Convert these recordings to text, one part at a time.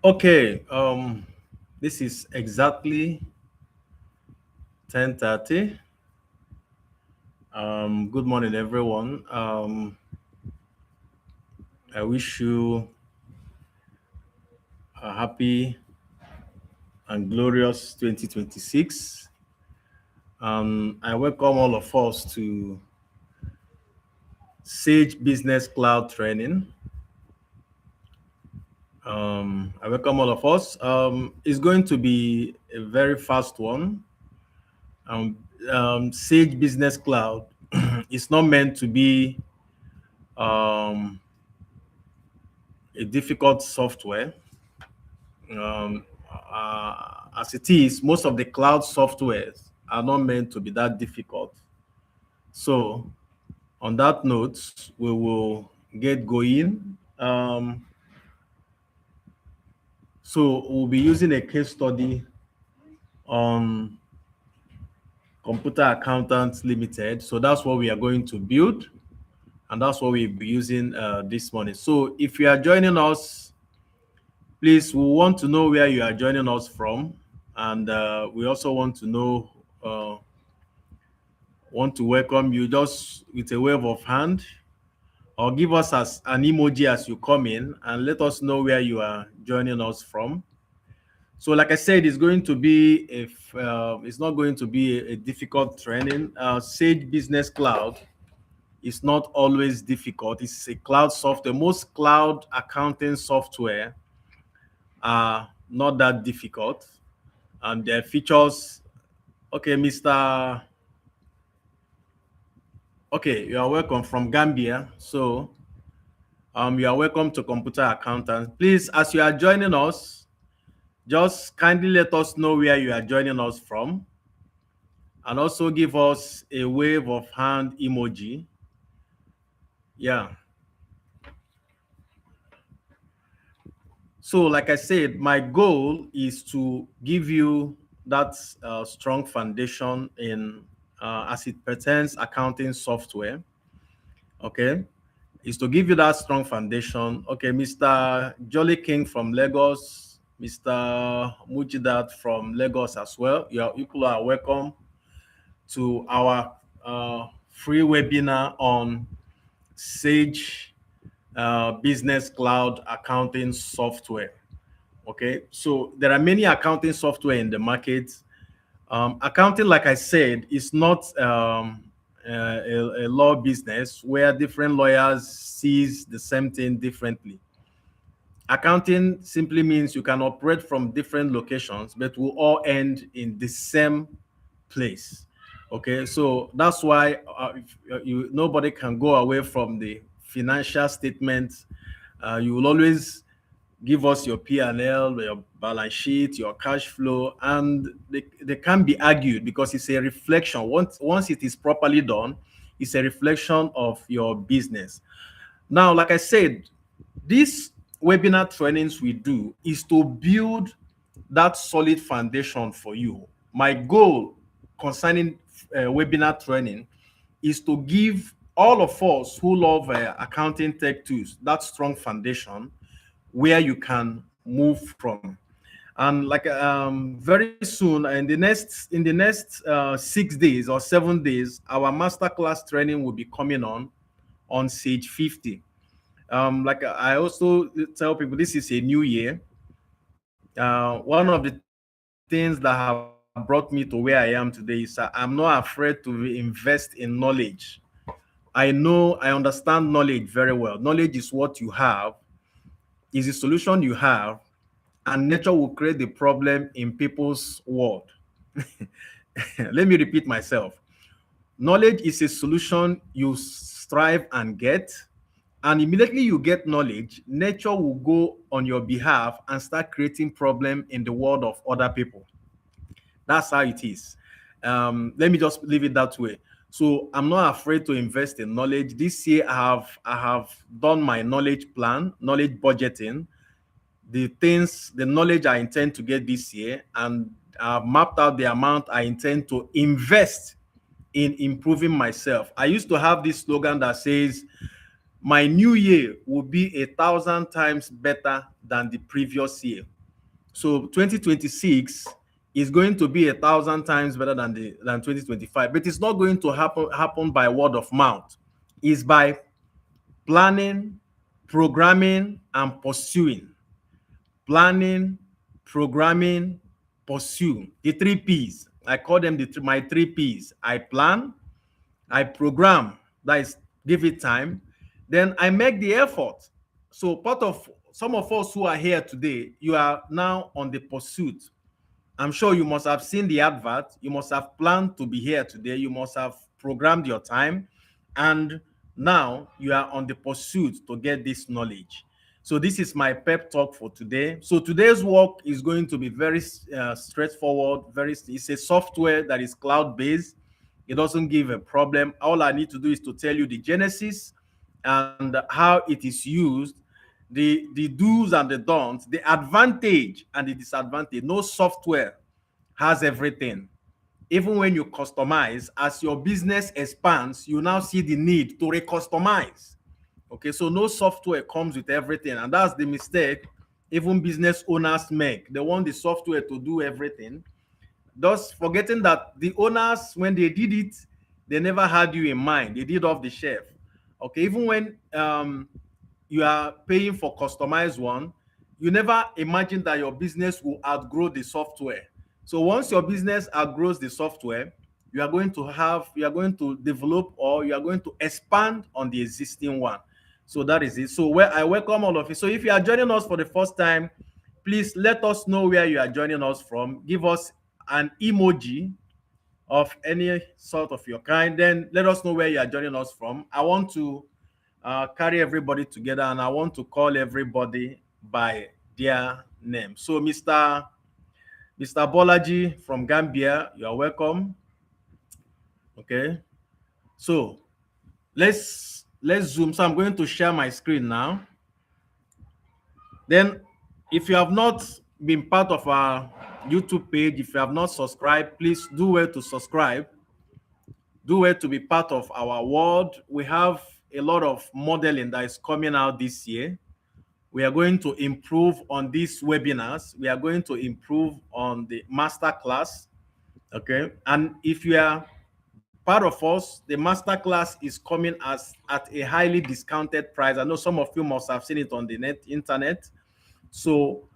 Okay, this is exactly 10:30. Good morning, everyone. I wish you a happy and glorious 2026. I welcome all of us to Sage Business Cloud Training. I welcome all of us. It's going to be a very fast one. Um, Sage Business Cloud is not meant to be um, a difficult software. As it is, most of the cloud softwares are not meant to be that difficult. So, on that note, we will get going. So, we'll be using a case study on Computer Accountants Limited. So, that's what we are going to build, and that's what we'll be using this morning. So, if you are joining us, please, we want to know where you are joining us from, and we also uh, want to welcome you just with a wave of hand, or give us as an emoji as you come in, and let us know where you are joining us from. So, like I said, it's going to be if it's not going to be a difficult training. Sage Business Cloud is not always difficult. It's a cloud software. Most cloud accounting software are not that difficult, and their features. Okay, Mr. Okay, you are welcome from Gambia. So, you are welcome to Computer Accountants. Please, as you are joining us, just kindly let us know where you are joining us from, and also give us a wave of hand emoji. Yeah. So, like I said, my goal is to give you that strong foundation in as it pertains accounting software. Okay, is to give you that strong foundation. Okay, Mr. Jolly King from Lagos, Mr. Mujidat from Lagos as well. You people are welcome to our free webinar on Sage Business Cloud accounting software. Okay, so there are many accounting software in the market. Accounting, like I said, is not a law business where different lawyers sees the same thing differently. Accounting simply means you can operate from different locations, but will all end in the same place. Okay, so that's why nobody can go away from the financial statements. You will always give us your P&L, your balance sheet, your cash flow, and they can be argued because it's a reflection. Once it is properly done, it's a reflection of your business. Now, like I said, these webinar trainings we do is to build that solid foundation for you. My goal concerning webinar training is to give all of us who love accounting tech tools that strong foundation where you can move from. And like very soon, in the next 6 days or 7 days, our masterclass training will be coming on Sage 50. Like I also tell people, this is a new year. One of the things that have brought me to where I am today is I'm not afraid to invest in knowledge. I understand knowledge very well. Knowledge is what you have, is the solution you have, and nature will create the problem in people's world. Let me repeat myself. Knowledge is a solution you strive and get, and immediately you get knowledge, nature will go on your behalf and start creating problem in the world of other people. That's how it is. Let me just leave it that way. So I'm not afraid to invest in knowledge. This year I have done my knowledge plan, knowledge budgeting, the knowledge I intend to get this year, and I've mapped out the amount I intend to invest in improving myself. I used to have this slogan that says, my new year will be 1,000 times better than the previous year. So 2026 is going to be 1,000 times better than 2025, but it's not going to happen by word of mouth. It's by planning, programming, and pursuing. Planning, programming, pursue. The three P's. I call them my three P's. I plan, I program, that is, give it time. Then I make the effort. So part of some of us who are here today, you are now on the pursuit. I'm sure you must have seen the advert. You must have planned to be here today. You must have programmed your time. And now you are on the pursuit to get this knowledge. So this is my pep talk for today. So today's work is going to be very straightforward. It's a software that is cloud-based. It doesn't give a problem. All I need to do is to tell you the genesis and how it is used, the do's and the don'ts, the advantage and the disadvantage. No software has everything. Even when you customize, as your business expands, you now see the need to recustomize. Okay, so no software comes with everything, and that's the mistake even business owners make. They want the software to do everything, thus forgetting that the owners, when they did it, they never had you in mind. They did off the shelf. Okay, even when you are paying for customized one, you never imagine that your business will outgrow the software. So once your business outgrows the software, you are going to develop, or you are going to expand on the existing one. So that is it. So where I welcome all of you. So if you are joining us for the first time, please let us know where you are joining us from. Give us an emoji of any sort of your kind. Then let us know where you are joining us from. I want to carry everybody together, and I want to call everybody by their name. So Mr. Bolaji from Gambia, you are welcome. Okay. So let's zoom. So I'm going to share my screen now. Then if you have not been part of our YouTube page, if you have not subscribed, please do well to subscribe. Do well to be part of our world. We have a lot of modeling that is coming out this year. We are going to improve on these webinars. We are going to improve on the master class. Okay. And if you are part of us, the master class is coming at a highly discounted price. I know some of you must have seen it on the internet. So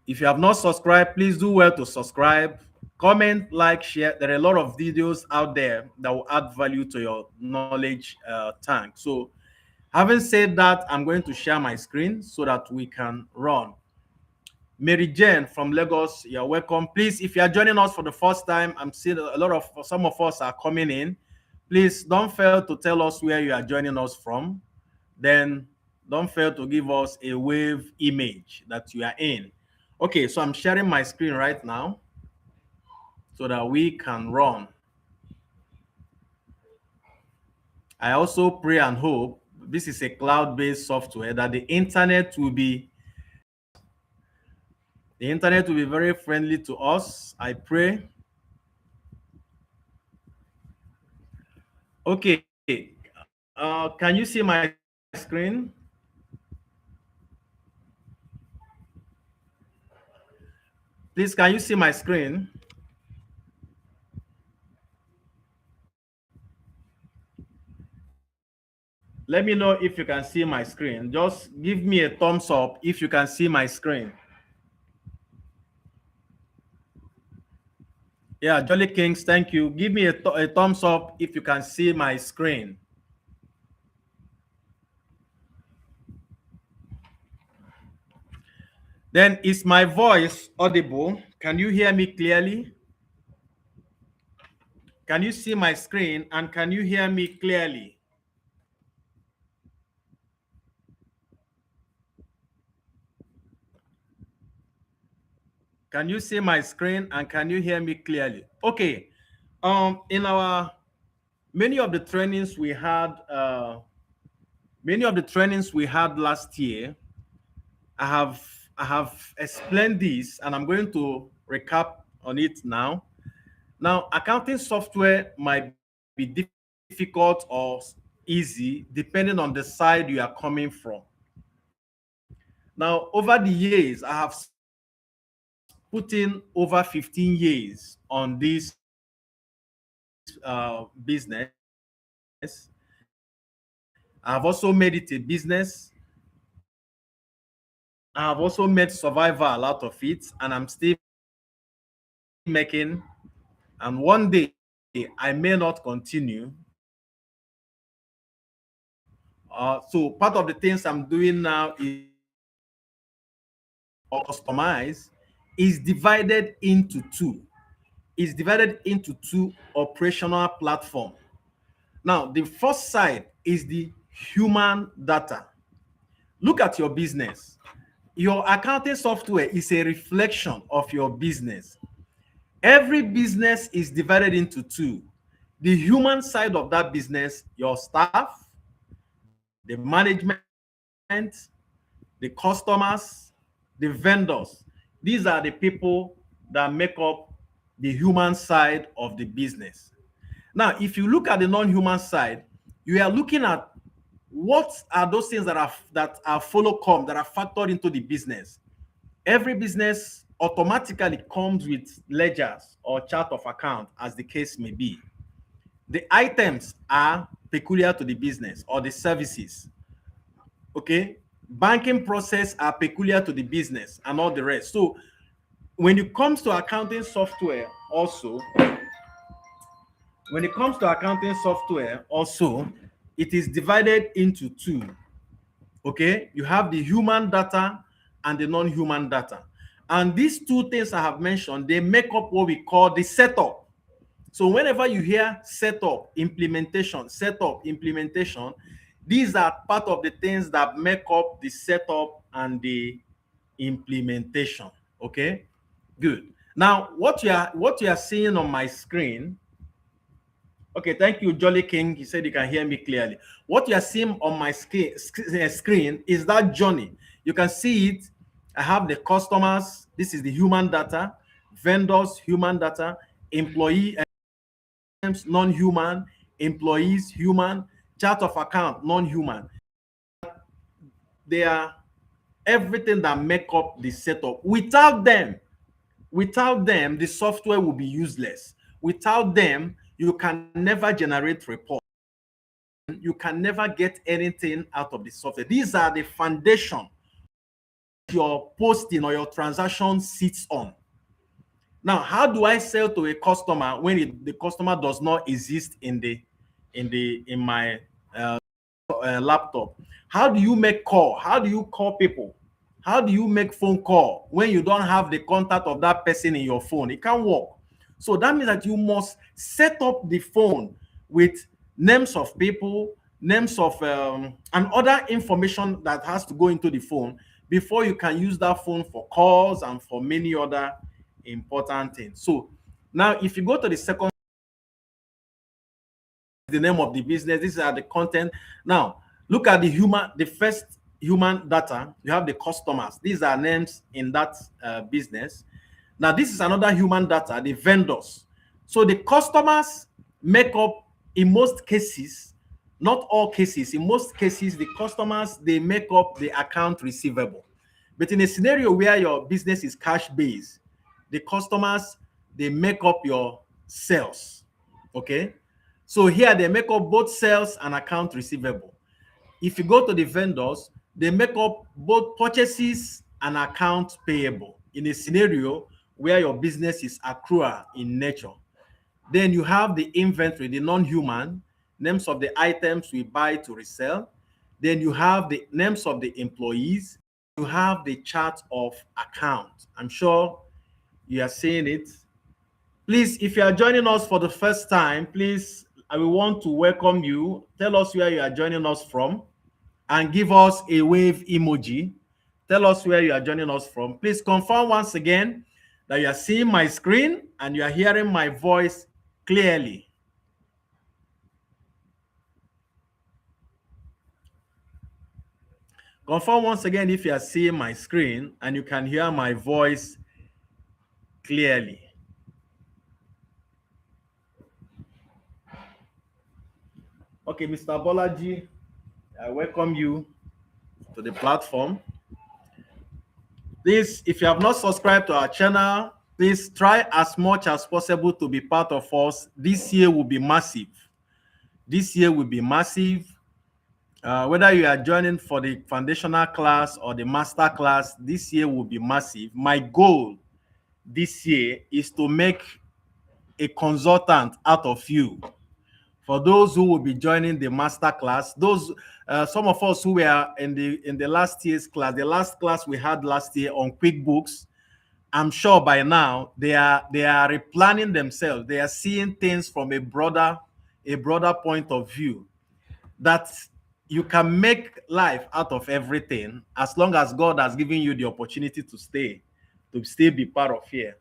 if you have not subscribed, please do well to subscribe, comment, like, share. There are a lot of videos out there that will add value to your knowledge tank. So having said that, I'm going to share my screen so that we can run. Mary Jane from Lagos, you're welcome. Please, if you are joining us for the first time, I'm seeing some of us are coming in. Please don't fail to tell us where you are joining us from. Then don't fail to give us a wave image that you are in. Okay, so I'm sharing my screen right now so that we can run. I also pray and hope this is a cloud-based software that the internet will be very friendly to us. I pray. Okay, can you see my screen? Please, can you see my screen? Let me know if you can see my screen. Just give me a thumbs up if you can see my screen. Yeah, Jolly Kings, thank you. Give me a thumbs up if you can see my screen. Then is my voice audible? Can you hear me clearly? Can you see my screen and can you hear me clearly? Can you see my screen and can you hear me clearly? Okay. In our many of the trainings we had last year, I have explained this and I'm going to recap on it now. Now, accounting software might be difficult or easy depending on the side you are coming from. Now, over the years, I have put in over 15 years on this business. I have also made it a business. I have also made survival out of it, and I'm still making. And one day I may not continue. So part of the things I'm doing now is or customize is divided into two. Is divided into two operational platforms. Now, the first side is the human data. Look at your business. Your accounting software is a reflection of your business. Every business is divided into two. The human side of that business, your staff, the management, the customers, the vendors. These are the people that make up the human side of the business. Now, if you look at the non-human side, you are looking at what are those things that are follow come that are factored into the business. Every business automatically comes with ledgers or chart of account, as the case may be. The items are peculiar to the business or the services. Okay, banking process are peculiar to the business and all the rest. So when it comes to accounting software also, it is divided into two. Okay, you have the human data and the non-human data, and these two things I have mentioned, they make up what we call the setup. So whenever you hear setup, implementation, these are part of the things that make up the setup and the implementation. Okay, good. Now, what you are seeing on my screen. Okay, thank you, Jolly King. He said you can hear me clearly. What you are seeing on my screen is that journey. You can see it. I have the customers. This is the human data, vendors, human data, employee non-human, employees human, chart of account non-human. They are everything that make up the setup. Without them, the software will be useless. Without them, you can never generate report. You can never get anything out of the software. These are the foundation your posting or your transaction sits on. Now, how do I sell to a customer when the customer does not exist in my laptop? How do you make call? How do you call people? How do you make phone call when you don't have the contact of that person in your phone? It can't work. So that means that you must set up the phone with names of people, names of and other information that has to go into the phone before you can use that phone for calls and for many other important things. So now if you go to the second, the name of the business, these are the content. Now look at the first human data. You have the customers. These are names in that business. Now this is another human data, the vendors. So the customers make up, in most cases, not all cases, in most cases, the customers, they make up the account receivable. But in a scenario where your business is cash based, the customers, they make up your sales. Okay, so here they make up both sales and account receivable. If you go to the vendors, they make up both purchases and account payable in a scenario where your business is accrual in nature. Then you have the inventory, the non-human, names of the items we buy to resell. Then you have the names of the employees. You have the chart of account. I'm sure you are seeing it. Please, if you are joining us for the first time, please, I will want to welcome you. Tell us where you are joining us from and give us a wave emoji. Tell us where you are joining us from. Please confirm once again that you are seeing my screen and you are hearing my voice clearly. Confirm once again if you are seeing my screen and you can hear my voice clearly. Okay, Mr. Bolaji, I welcome you to the platform. Please, if you have not subscribed to our channel, please try as much as possible to be part of us. This year will be massive. This year will be massive. Whether you are joining for the foundational class or the master class, this year will be massive. My goal this year is to make a consultant out of you. For those who will be joining the master class, those some of us who were in the last year's class, the last class we had last year on QuickBooks, I'm sure by now they are replanning themselves. They are seeing things from a broader point of view, that you can make life out of everything as long as God has given you the opportunity to still be part of here.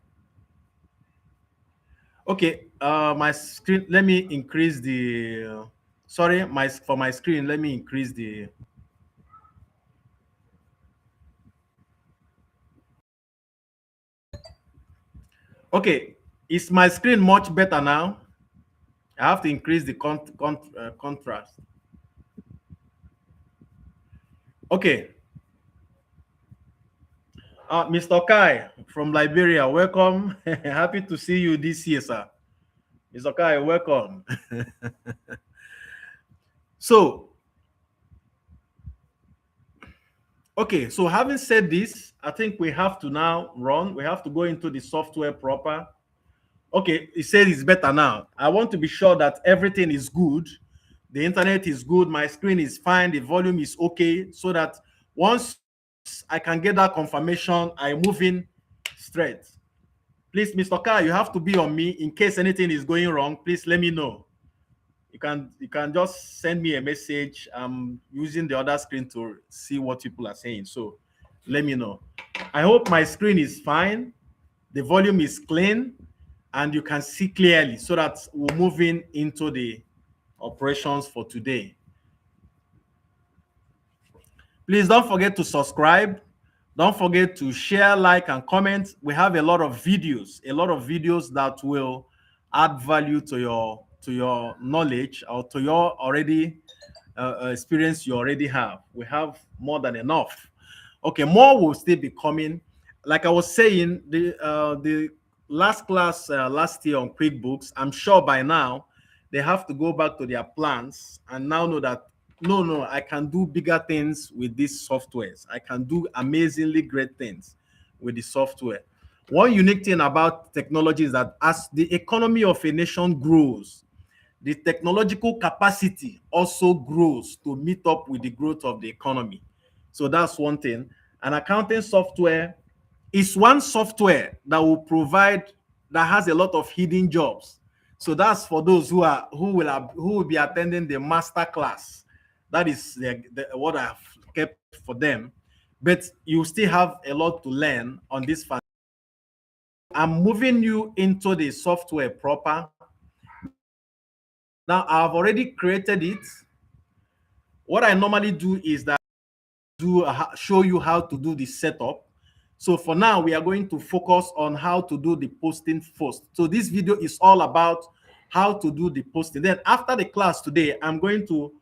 Okay, my screen. Let me increase the. Sorry, my screen. Let me increase the. Okay, is my screen much better now? I have to increase the contrast. Okay, Mr. Kai from Liberia, welcome. Happy to see you this year, sir. Mr. Kai, welcome. So, okay, so having said this, I think we have to now run. We have to go into the software proper. Okay, it says it's better now. I want to be sure that everything is good. The internet is good. My screen is fine. The volume is okay. So that once I can get that confirmation, I move in straight. Please, Mr. Carr, you have to be on me in case anything is going wrong. Please let me know. You can just send me a message. I'm using the other screen to see what people are saying. So let me know. I hope my screen is fine. The volume is clean and you can see clearly, so that we're moving into the operations for today. Please don't forget to subscribe. Don't forget to share, like, and comment. We have a lot of videos that will add value to your knowledge or to your already experience you already have. We have more than enough. Okay, more will still be coming. Like I was saying, the last class last year on QuickBooks, I'm sure by now they have to go back to their plans and now know that no, I can do bigger things with these softwares. I can do amazingly great things with the software. One unique thing about technology is that as the economy of a nation grows, the technological capacity also grows to meet up with the growth of the economy. So that's one thing. An accounting software is one software that will provide, that has a lot of hidden jobs. So that's for those who will be attending the master class. That is what I have kept for them. But you still have a lot to learn on this. I'm moving you into the software proper. Now I've already created it. What I normally do is that show you how to do the setup. So for now, we are going to focus on how to do the posting first. So this video is all about how to do the posting. Then after the class today, I'm going to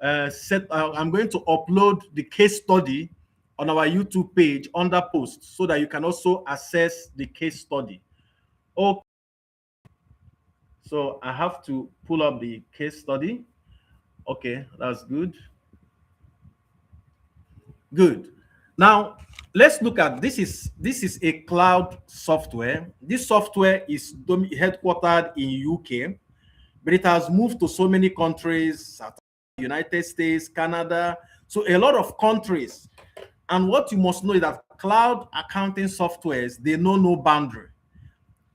upload the case study on our YouTube page under post so that you can also access the case study. Okay. So I have to pull up the case study. Okay, that's good. Good. Now let's look at this is a cloud software. This software is headquartered in UK, but it has moved to so many countries, United States, Canada, so a lot of countries. And what you must know is that cloud accounting softwares, they know no boundary.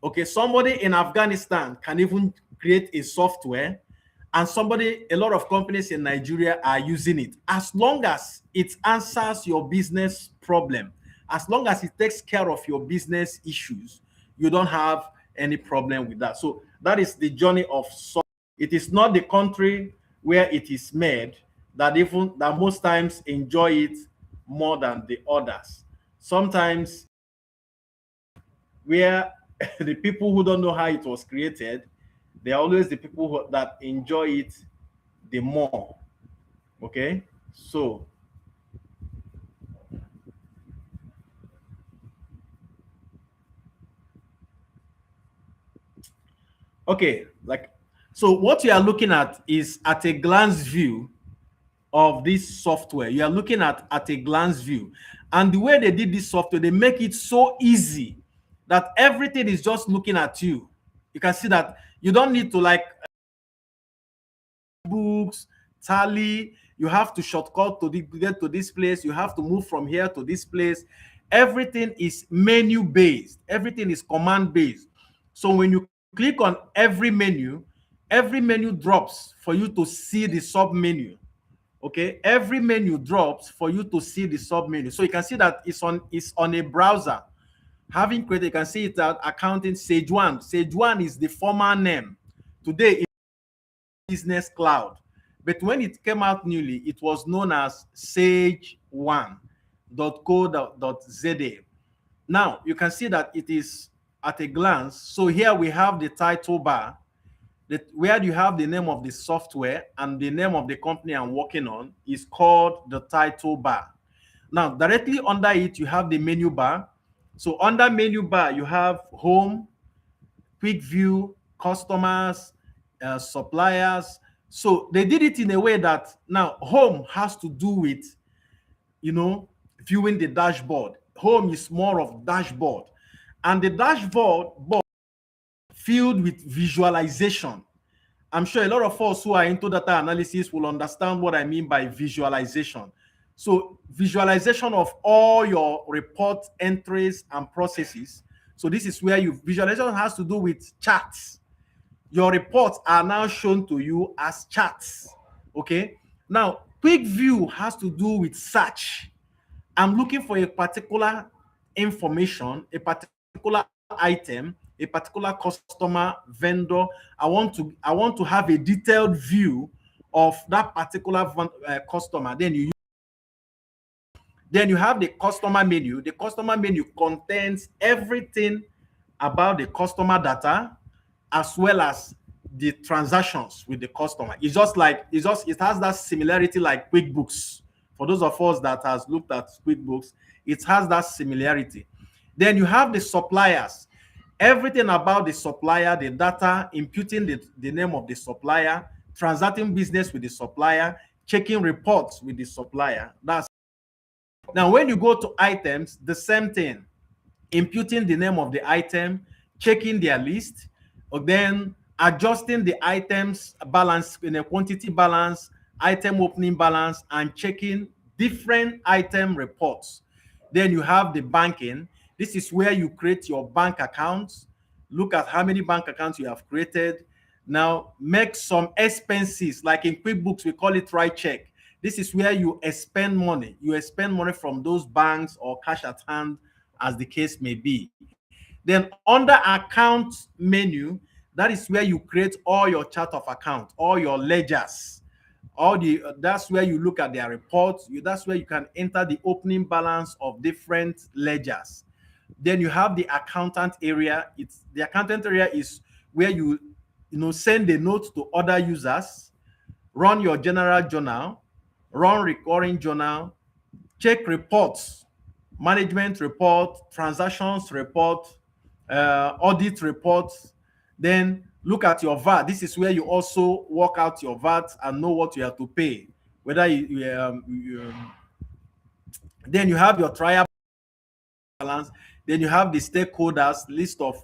Okay, somebody in Afghanistan can even create a software, and a lot of companies in Nigeria are using it. As long as it answers your business problem, as long as it takes care of your business issues, you don't have any problem with that. So that is the journey of software. It is not the country where it is made that most times enjoy it more than the others. Sometimes where the people who don't know how it was created, they are always the people that enjoy it the more. Okay, so okay, like, so what you are looking at is at a glance view of this software. You are looking at a glance view, and the way they did this software, they make it so easy that everything is just looking at you. You can see that you don't need to like books, tally. You have to shortcut to get to this place. You have to move from here to this place. Everything is menu based. Everything is command based. So when you click on every menu drops for you to see the sub menu. Okay, every menu drops for you to see the sub menu. So you can see that it's on a browser. Having created, you can see it at accounting Sage One. Sage One is the former name. Today Business Cloud. But when it came out newly, it was known as sage1.co.za. Now you can see that it is at a glance. So here we have the title bar, that where you have the name of the software and the name of the company I'm working on is called the title bar. Now directly under it, you have the menu bar. So under menu bar, you have home, quick view, customers, suppliers. So they did it in a way that now home has to do with, viewing the dashboard. Home is more of dashboard, and the dashboard board filled with visualization. I'm sure a lot of us who are into data analysis will understand what I mean by visualization. So visualization of all your report entries and processes. So this is where visualization has to do with charts. Your reports are now shown to you as charts. Okay. Now, quick view has to do with search. I'm looking for a particular information, a particular item, a particular customer, vendor. I want to have a detailed view of that particular customer. Then you have the customer menu. The customer menu contains everything about the customer data as well as the transactions with the customer. It has that similarity like QuickBooks. For those of us that has looked at QuickBooks, it has that similarity. Then you have the suppliers. Everything about the supplier, the data, imputing the name of the supplier, transacting business with the supplier, checking reports with the supplier. That's now when you go to items, the same thing, imputing the name of the item, checking their list, or then adjusting the items balance in a quantity balance, item opening balance, and checking different item reports. Then you have the banking. This is where you create your bank accounts. Look at how many bank accounts you have created. Now make some expenses, like in QuickBooks, we call it right check. This is where you expend money. You expend money from those banks or cash at hand, as the case may be. Then under account menu, that is where you create all your chart of account, all your ledgers, that's where you look at their reports. That's where you can enter the opening balance of different ledgers. Then you have the accountant area. It's the accountant area is where you send a note to other users, run your general journal, run recurring journal, check reports, management report, transactions report, audit reports. Then look at your VAT. This is where you also work out your VAT and know what you have to pay. Whether then you have your trial balance. Then you have the stakeholders list of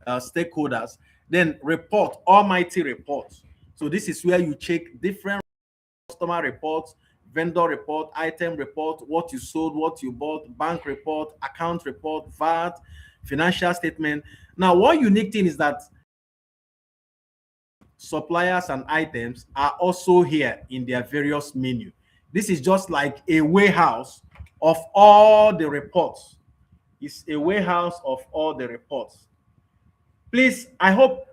stakeholders. Then report, almighty reports. So this is where you check different customer reports, vendor report, item report, what you sold, what you bought, bank report, account report, VAT, financial statement. Now, one unique thing is that suppliers and items are also here in their various menu. This is just like a warehouse of all the reports. It's a warehouse of all the reports. Please, I hope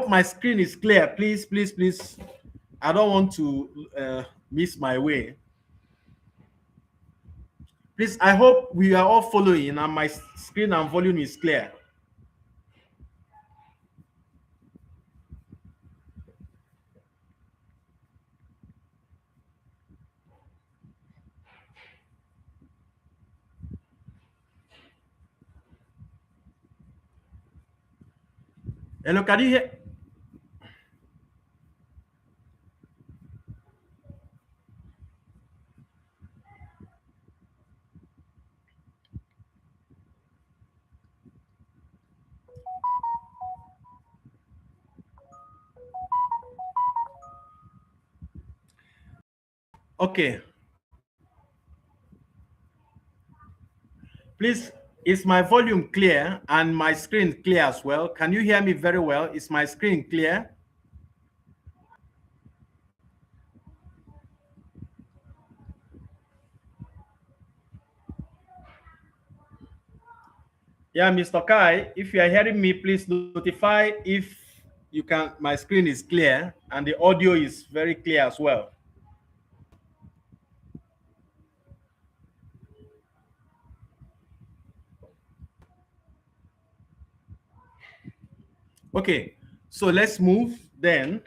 my screen is clear. Please, please, please. I don't want to miss my way. Please, I hope we are all following and my screen and volume is clear. Hello, can you hear? Okay, please, is my volume clear and my screen clear as well? Can you hear me very well? Is my screen clear? Yeah, Mr. Kai, if you are hearing me, please notify if you can. My screen is clear and the audio is very clear as well. Okay, so let's move then.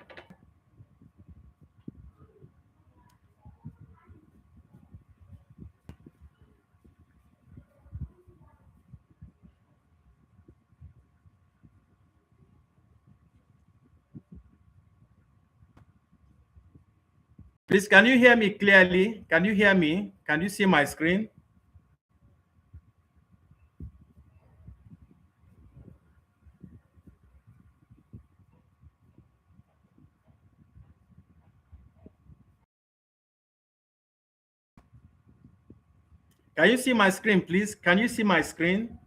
Please, can you hear me clearly? Can you hear me? Can you see my screen? Can you see my screen, please? Can you see my screen?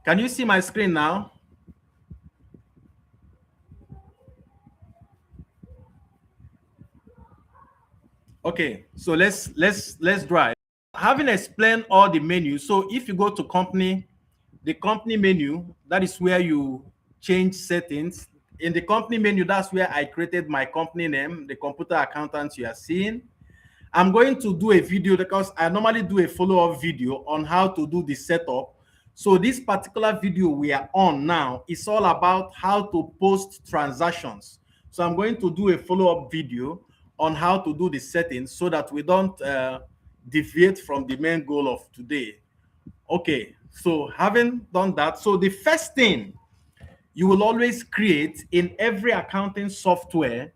Can you see my screen now? Okay, so let's drive. Having explained all the menus, so if you go to company, the company menu, that is where you change settings. In the company menu, that's where I created my company name, the computer accountant you are seeing. I'm going to do a video because I normally do a follow-up video on how to do the setup. So this particular video we are on now is all about how to post transactions. So I'm going to do a follow-up video on how to do the settings so that we don't deviate from the main goal of today. Okay, so having done that, so the first thing you will always create in every accounting software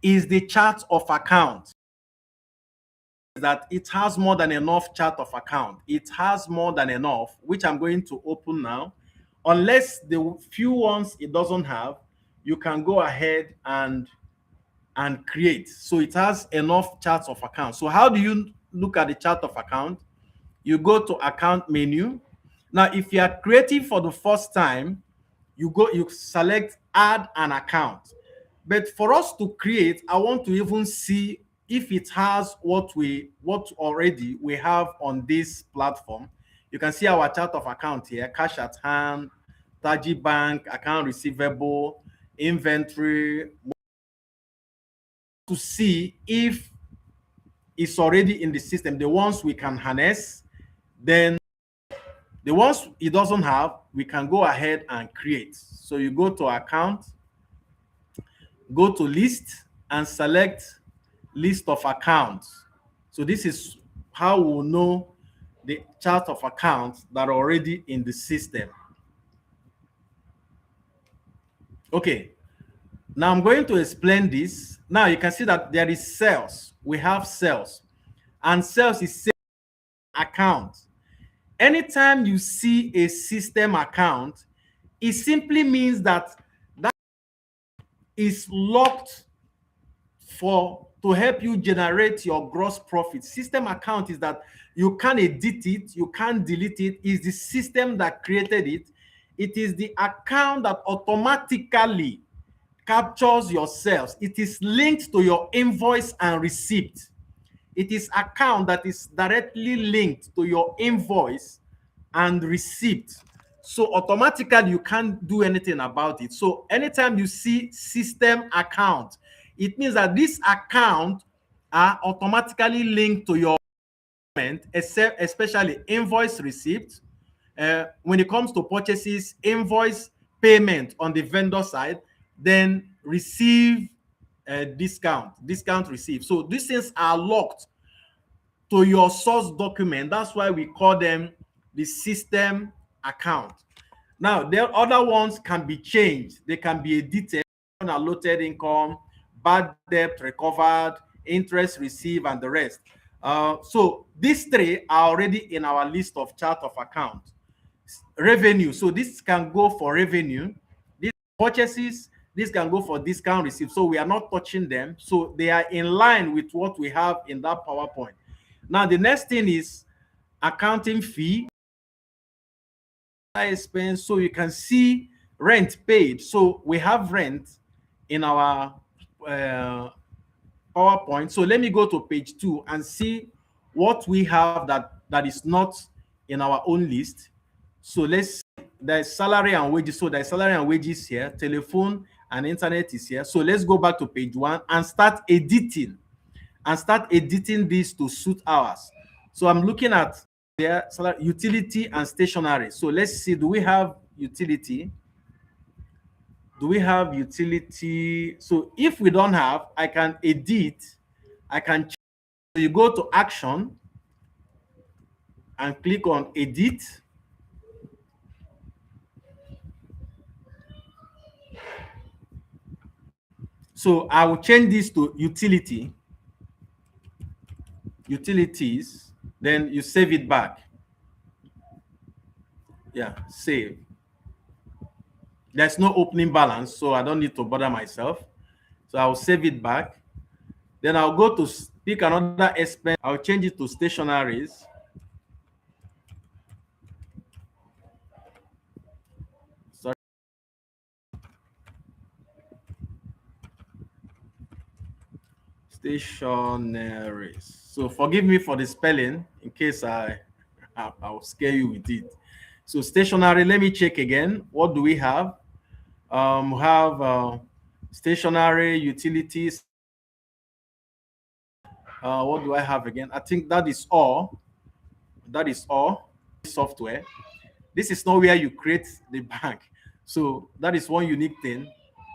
is the chart of account. That it has more than enough chart of account. It has more than enough, which I'm going to open now. Unless the few ones it doesn't have, you can go ahead and create. So it has enough charts of account. So how do you look at the chart of account? You go to account menu. Now, if you are creating for the first time, you select add an account. But for us to create, I want to even see if it has what already we have on this platform. You can see our chart of account here: cash at hand, Taji Bank, account receivable, inventory. To see if it's already in the system, the ones we can harness, then the ones it doesn't have, we can go ahead and create. So you go to account, go to list and select list of accounts. So this is how we'll know the chart of accounts that are already in the system. Okay, now I'm going to explain this. Now you can see that there is sales. We have sales, and sales is sales account. Anytime you see a system account, it simply means that that is locked for to help you generate your gross profit. System account is that you can't edit it, you can't delete it. It's the system that created it. It is the account that automatically captures your sales. It is linked to your invoice and receipt. It is account that is directly linked to your invoice and receipt. So automatically you can't do anything about it. So anytime you see system account, it means that this account are automatically linked to your payment, especially invoice receipt. When it comes to purchases, invoice payment on the vendor side, then receive discount receive. So these things are locked to your source document. That's why we call them the system account. Now, the other ones can be changed. They can be edited, unallotted income, bad debt recovered, interest received, and the rest. So these three are already in our list of chart of account. Revenue. So this can go for revenue. These purchases, this can go for discount received. So we are not touching them. So they are in line with what we have in that PowerPoint. Now, the next thing is accounting fee expense. So you can see rent paid. So we have rent in our PowerPoint. So let me go to page 2 and see what we have that is not in our own list. So there's salary and wages. So there's salary and wages here. Telephone and internet is here. So let's go back to page 1 and start editing this to suit ours. So I'm looking at there utility and stationery. So let's see, do we have utility? So if we don't have, I can edit. So you go to action and click on edit. So I will change this to utilities, then you save it back. Yeah, save. There's no opening balance, so I don't need to bother myself. So I'll save it back. Then I'll go to pick another expense. I'll change it to stationaries. Sorry. Stationaries. So forgive me for the spelling in case I'll scare you with it. So stationary, let me check again. What do we have? We have stationary, utilities. What do I have again? I think that is all. Software. This is not where you create the bank. So that is one unique thing.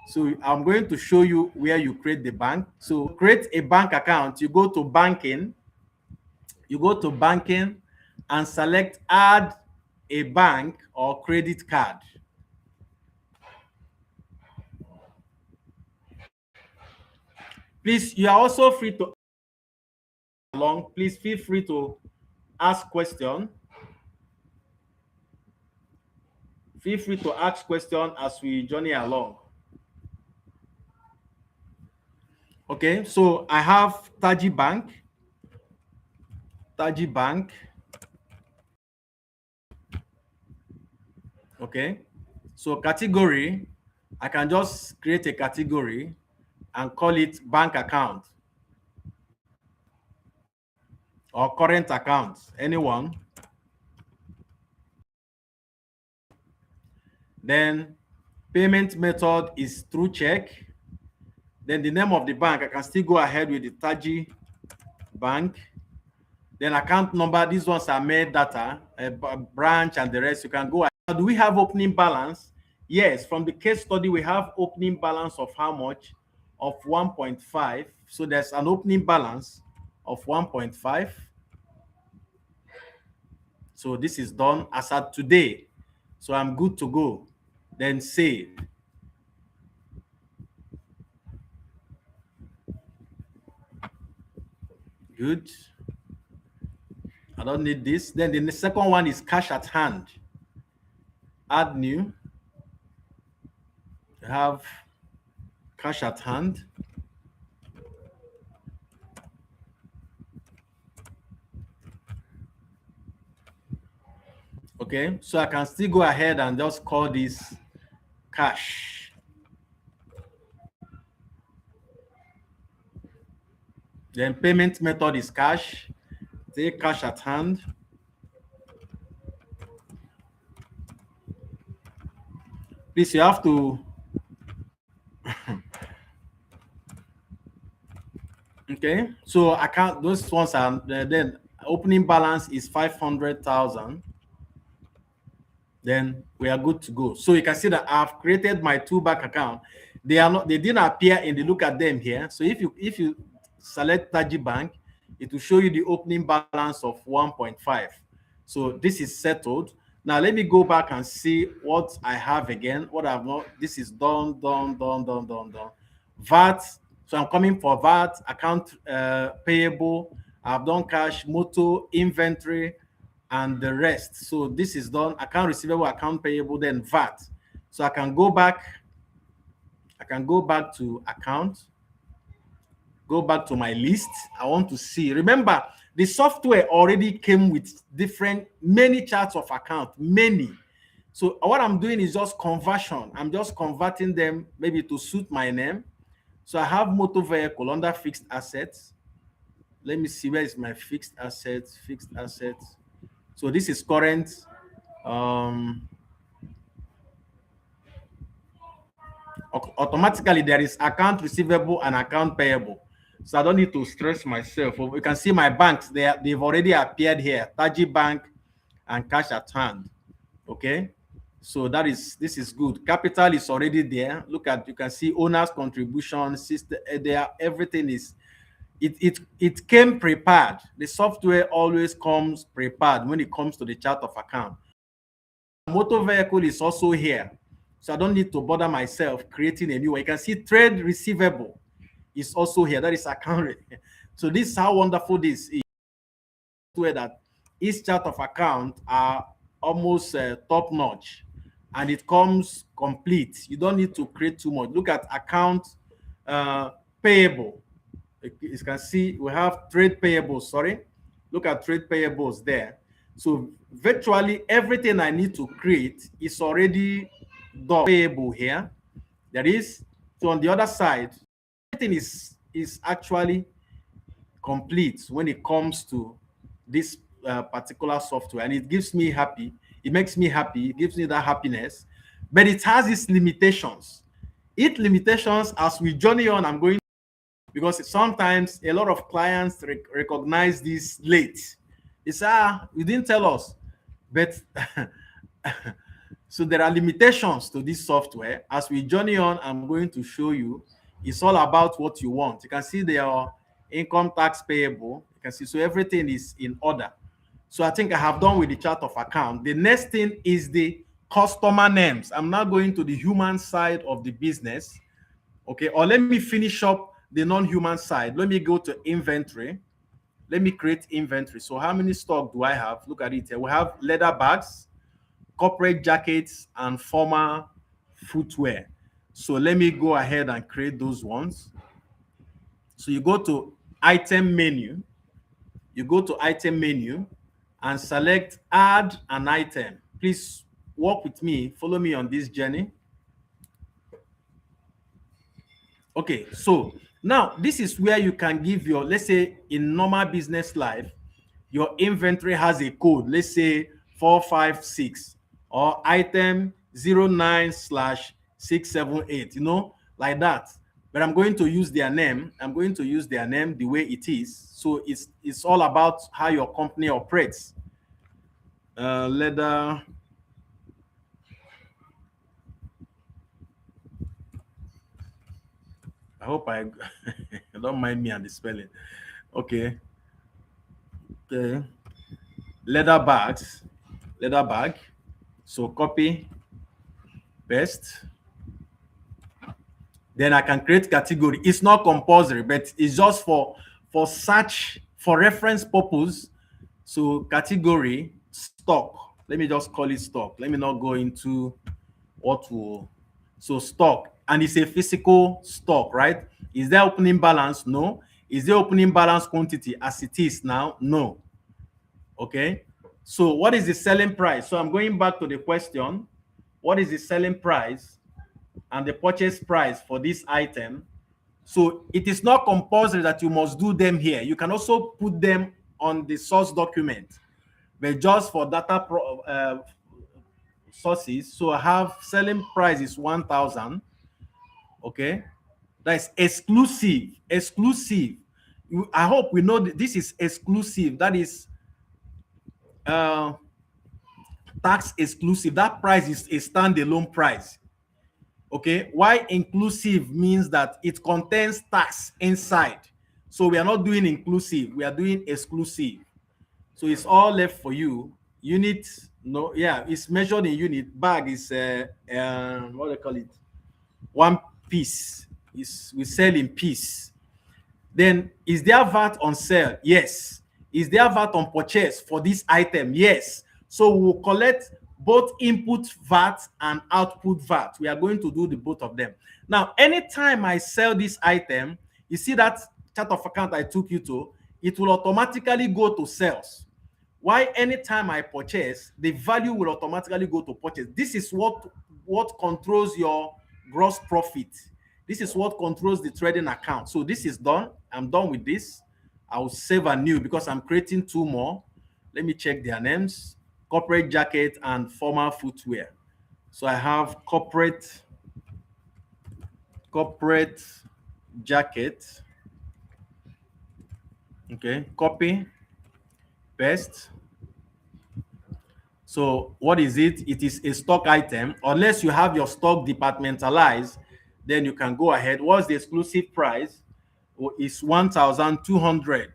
So I'm going to show you where you create the bank. So create a bank account. You go to banking. And select add a bank or credit card. Please, you are also free to along. Please feel free to ask questions. Feel free to ask questions as we journey along. Okay, so I have Taji Bank. Okay, so category, I can just create a category and call it bank account or current account, anyone. Then payment method is through check. Then the name of the bank, I can still go ahead with the Taji Bank. Then account number, these ones are made data, a branch and the rest. You can go ahead. Do we have opening balance? Yes, from the case study, we have opening balance of how much? Of 1.5. So there's an opening balance of 1.5. So this is done as at today. So I'm good to go. Then save. Good. I don't need this. Then the second one is cash at hand. Add new. You have cash at hand. Okay, so I can still go ahead and just call this cash. Then payment method is cash. Take cash at hand. Please, you have to. Okay, so account, those ones are then opening balance is 500,000. Then we are good to go. So you can see that I've created my two bank account. They didn't appear in the look at them here. So if you select Taji Bank, it will show you the opening balance of 1.5. So this is settled. Now let me go back and see what I have again. What I've not, this is done. VAT. So I'm coming for VAT, account payable. I've done cash, motor, inventory, and the rest. So this is done. Account receivable, account payable, then VAT. So I can go back. I can go back to account, go back to my list. I want to see. Remember, the software already came with many charts of account, many. So what I'm doing is just conversion. I'm just converting them maybe to suit my name. So I have motor vehicle under fixed assets. Let me see, where is my fixed assets? Fixed assets. So this is current. Um, Automatically there is account receivable and account payable. So I don't need to stress myself. You can see my banks, they've already appeared here. Taji Bank and cash at hand. Okay. So this is good. Capital is already there. Look at, you can see owners contribution system there. Everything is, it came prepared. The software always comes prepared when it comes to the chart of account. Motor vehicle is also here. So I don't need to bother myself creating a new one. You can see trade receivable is also here. That is account. So this is how wonderful this is. Where that each chart of account are almost top notch, and it comes complete. You don't need to create too much. Look at account payable. You can see we have trade payables. Sorry, look at trade payables there. So virtually everything I need to create is already done. Payable here. There is. So on the other side, everything is actually complete when it comes to this particular software, and it gives me happy. It makes me happy. It gives me that happiness, but it has its limitations. Its limitations as we journey on. I'm going, because sometimes a lot of clients recognize this late. It's you didn't tell us, but so there are limitations to this software. As we journey on, I'm going to show you. It's all about what you want. You can see there income tax payable. You can see, so everything is in order. So I think I have done with the chart of account. The next thing is the customer names. I'm now going to the human side of the business. Okay, or let me finish up the non-human side. Let me go to inventory. Let me create inventory. So how many stock do I have? Look at it here. We have leather bags, corporate jackets, and formal footwear. So let me go ahead and create those ones. So you go to item menu. You go to item menu and select add an item. Please walk with me. Follow me on this journey. Okay, so now this is where you can give your, let's say in normal business life, your inventory has a code, let's say 456 or item 09/678, you know, like that. But I'm going to use their name. I'm going to use their name the way it is. So it's all about how your company operates. Leather. I hope I don't mind me and the spelling. Okay. Okay. Leather bags. Leather bag. So copy, paste. Then I can create category. It's not compulsory, but it's just for search, for reference purpose. So category stock. Let me just call it stock. Let me not go into what will. So stock, and it's a physical stock, right? Is there opening balance? No. Is there opening balance quantity as it is now? No. Okay. So what is the selling price? So I'm going back to the question. What is the selling price and the purchase price for this item? So it is not compulsory that you must do them here. You can also put them on the source document, but just for data sources. So I have selling price is 1,000. Okay, that's exclusive. Exclusive. I hope we know that this is exclusive. That is uh, tax exclusive. That price is a standalone price. Okay, why inclusive means that it contains tax inside. So we are not doing inclusive, we are doing exclusive. So it's all left for you. Unit, no, yeah, it's measured in unit. Bag is what do they call it? One piece. Is we sell in piece. Then is there VAT on sale? Yes. Is there VAT on purchase for this item? Yes. So we'll collect both input VAT and output VAT. We are going to do the both of them. Now, anytime I sell this item, you see that chart of account I took you to, it will automatically go to sales. Why anytime I purchase, the value will automatically go to purchase. This is what controls your gross profit. This is what controls the trading account. So this is done. I'm done with this. I'll save a new because I'm creating two more. Let me check their names. Corporate jacket and formal footwear. So I have corporate jacket. Okay, copy, paste. So what is it? It is a stock item. Unless you have your stock departmentalized, then you can go ahead. What's the exclusive price? Oh, it's 1,200.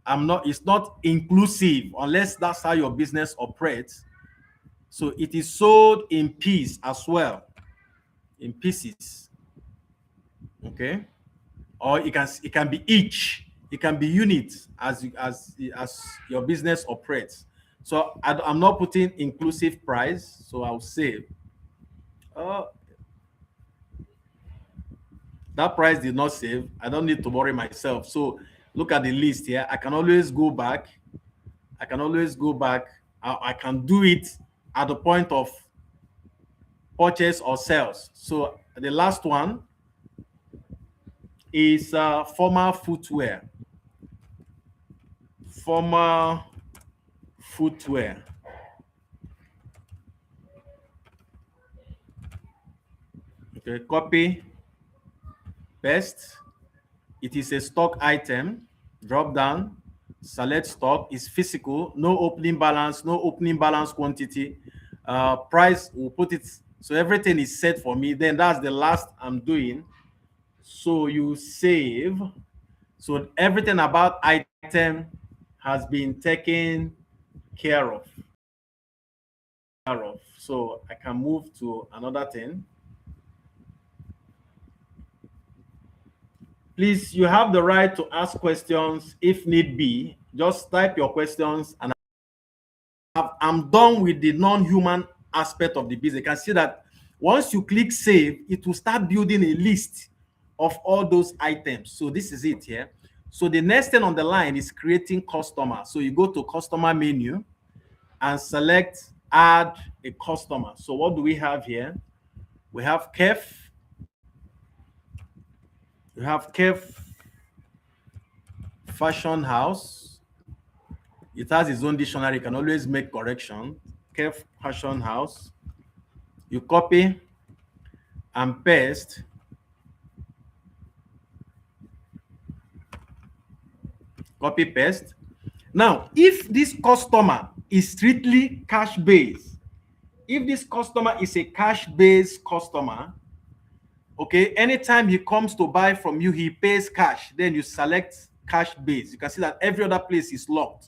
It's not inclusive unless that's how your business operates. So it is sold in piece as well, in pieces. Okay. Or it can be each, it can be units as your business operates. So I'm not putting inclusive price, so I'll save. That price did not save. I don't need to worry myself. So look at the list here. I can always go back. I can do it at the point of purchase or sales. So the last one is formal footwear. Formal footwear. Okay, copy, paste. It is a stock item. Drop down, select stock. Is physical. No opening balance. No opening balance quantity. Price. We'll put it. So everything is set for me. Then that's the last I'm doing. So you save. So everything about item has been taken care of. So I can move to another thing. Please, you have the right to ask questions if need be. Just type your questions, and I'm done with the non-human aspect of the business. You can see that once you click save, it will start building a list of all those items. So this is it here. So the next thing on the line is creating customer. So you go to customer menu and select add a customer. So what do we have here? We have Kef. We have Kef Fashion House. It has its own dictionary. You can always make correction. Kef Fashion House. You copy and paste. Copy, paste. Now, if this customer is strictly cash-based, if this customer is a cash-based customer, okay, anytime he comes to buy from you, he pays cash. Then you select cash-based. You can see that every other place is locked.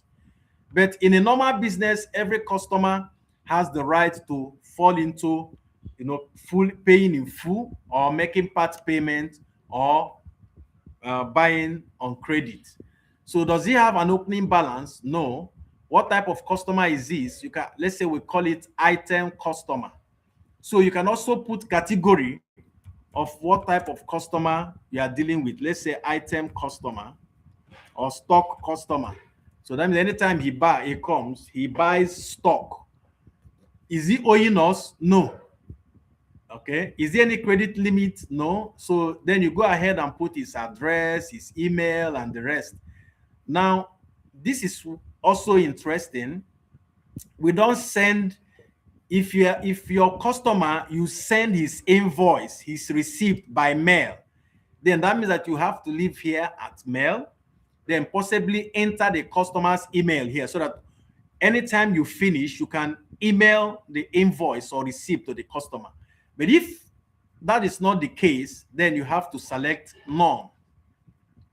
But in a normal business, every customer has the right to fall into, full paying in full or making part payment or buying on credit. So does he have an opening balance? No. What type of customer is this? You can, let's say we call it item customer. So you can also put category of what type of customer you are dealing with. Let's say item customer or stock customer. So that means anytime he comes, he buys stock. Is he owing us? No. Okay. Is there any credit limit? No. So then you go ahead and put his address, his email, and the rest. Now, this is also interesting. We don't send, if your customer, you send his invoice, his receipt by mail, then that means that you have to leave here at mail, then possibly enter the customer's email here so that anytime you finish, you can email the invoice or receipt to the customer. But if that is not the case, then you have to select none.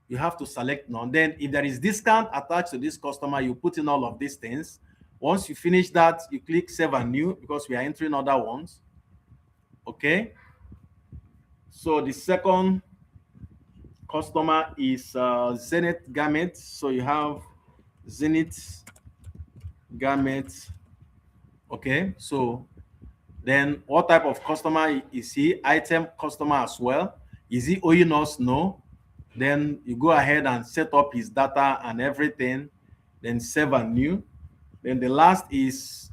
you have to select none. Then if there is discount attached to this customer, you put in all of these things. Once you finish that, you click save and new because we are entering other ones. Okay. So the second customer is Zenith Garments. So you have Zenith Garments. Okay. So then what type of customer is he? Item customer as well. Is he owing us? No. Then you go ahead and set up his data and everything. Then save and new. Then the last is,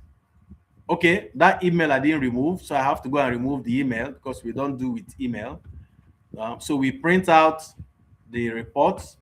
okay, that email I didn't remove, so I have to go and remove the email because we don't do with email. So we print out the reports.